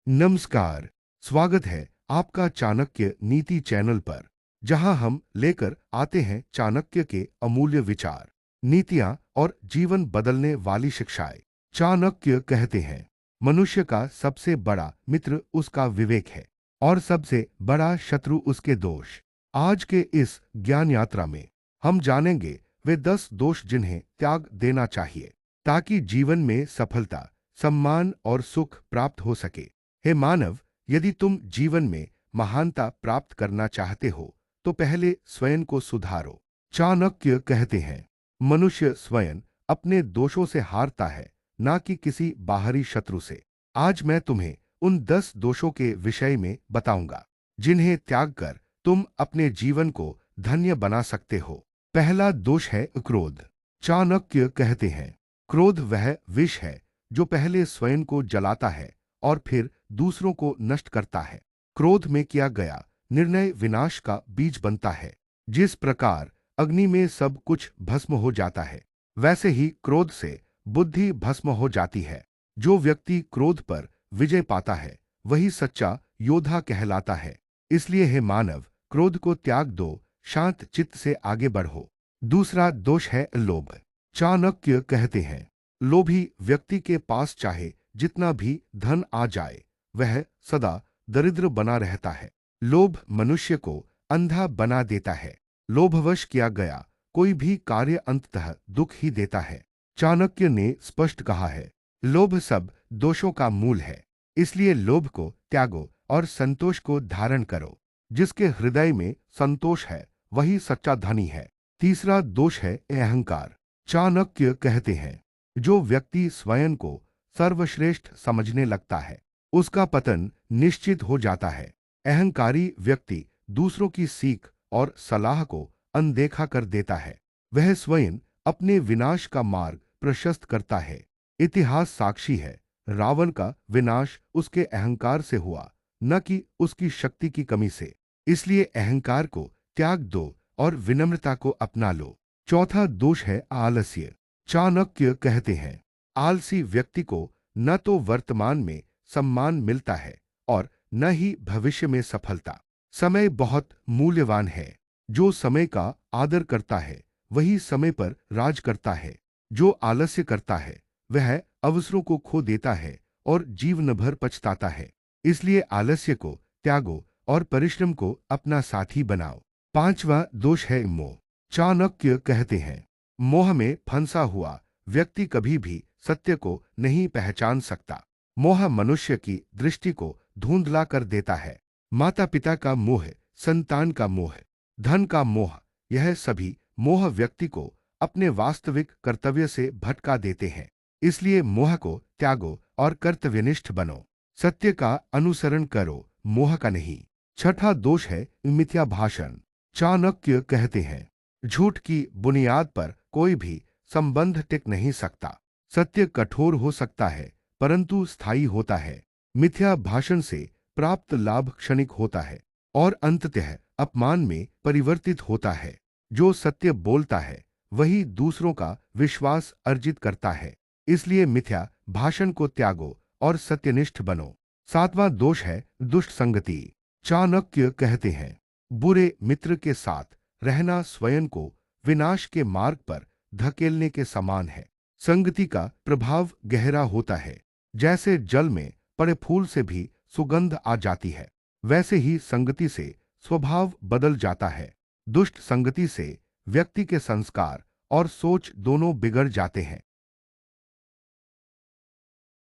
नमस्कार। स्वागत है आपका चाणक्य नीति चैनल पर, जहां हम लेकर आते हैं चाणक्य के अमूल्य विचार, नीतियां और जीवन बदलने वाली शिक्षाएं। चाणक्य कहते हैं, मनुष्य का सबसे बड़ा मित्र उसका विवेक है और सबसे बड़ा शत्रु उसके दोष। आज के इस ज्ञान यात्रा में हम जानेंगे वे 10 दोष जिन्हें त्याग देना चाहिए ताकि जीवन में सफलता, सम्मान और सुख प्राप्त हो सके। हे मानव, यदि तुम जीवन में महानता प्राप्त करना चाहते हो तो पहले स्वयं को सुधारो। चाणक्य कहते हैं, मनुष्य स्वयं अपने दोषों से हारता है, ना कि किसी बाहरी शत्रु से। आज मैं तुम्हें उन 10 दोषों के विषय में बताऊंगा जिन्हें त्याग कर तुम अपने जीवन को धन्य बना सकते हो। पहला दोष है क्रोध। चाणक्य कहते हैं, क्रोध वह विष है जो पहले स्वयं को जलाता है और फिर दूसरों को नष्ट करता है। क्रोध में किया गया निर्णय विनाश का बीज बनता है। जिस प्रकार अग्नि में सब कुछ भस्म हो जाता है, वैसे ही क्रोध से बुद्धि भस्म हो जाती है। जो व्यक्ति क्रोध पर विजय पाता है वही सच्चा योद्धा कहलाता है। इसलिए हे मानव, क्रोध को त्याग दो, शांत चित्त से आगे बढ़ो। दूसरा दोष है लोभ। चाणक्य कहते हैं, लोभी व्यक्ति के पास चाहे जितना भी धन आ जाए, वह सदा दरिद्र बना रहता है। लोभ मनुष्य को अंधा बना देता है। लोभवश किया गया कोई भी कार्य अंततः दुख ही देता है। चाणक्य ने स्पष्ट कहा है, लोभ सब दोषों का मूल है। इसलिए लोभ को त्यागो और संतोष को धारण करो। जिसके हृदय में संतोष है वही सच्चा धनी है। तीसरा दोष है अहंकार। चाणक्य कहते हैं, जो व्यक्ति स्वयं को सर्वश्रेष्ठ समझने लगता है उसका पतन निश्चित हो जाता है। अहंकारी व्यक्ति दूसरों की सीख और सलाह को अनदेखा कर देता है। वह स्वयं अपने विनाश का मार्ग प्रशस्त करता है। इतिहास साक्षी है, रावण का विनाश उसके अहंकार से हुआ, न कि उसकी शक्ति की कमी से। इसलिए अहंकार को त्याग दो और विनम्रता को अपना लो। चौथा दोष है आलस्य। चाणक्य कहते हैं, आलसी व्यक्ति को न तो वर्तमान में सम्मान मिलता है और न ही भविष्य में सफलता। समय बहुत मूल्यवान है। जो समय का आदर करता है वही समय पर राज करता है। जो आलस्य करता है वह अवसरों को खो देता है और जीवन भर पछताता है। इसलिए आलस्य को त्यागो और परिश्रम को अपना साथी बनाओ। पांचवा दोष है मोह। चाणक्य कहते हैं, मोह में फंसा हुआ व्यक्ति कभी भी सत्य को नहीं पहचान सकता। मोह मनुष्य की दृष्टि को धुंधला कर देता है। माता पिता का मोह, संतान का मोह, धन का मोह, यह सभी मोह व्यक्ति को अपने वास्तविक कर्तव्य से भटका देते हैं। इसलिए मोह को त्यागो और कर्तव्यनिष्ठ बनो। सत्य का अनुसरण करो, मोह का नहीं। छठा दोष है मिथ्या भाषण। चाणक्य कहते हैं, झूठ की बुनियाद पर कोई भी संबंध टिक नहीं सकता। सत्य कठोर हो सकता है परंतु स्थायी होता है। मिथ्या भाषण से प्राप्त लाभ क्षणिक होता है और अंततः अपमान में परिवर्तित होता है। जो सत्य बोलता है वही दूसरों का विश्वास अर्जित करता है। इसलिए मिथ्या भाषण को त्यागो और सत्यनिष्ठ बनो। सातवां दोष है दुष्ट संगति। चाणक्य कहते हैं, बुरे मित्र के साथ रहना स्वयं को विनाश के मार्ग पर धकेलने के समान है। संगति का प्रभाव गहरा होता है। जैसे जल में पड़े फूल से भी सुगंध आ जाती है, वैसे ही संगति से स्वभाव बदल जाता है। दुष्ट संगति से व्यक्ति के संस्कार और सोच दोनों बिगड़ जाते हैं।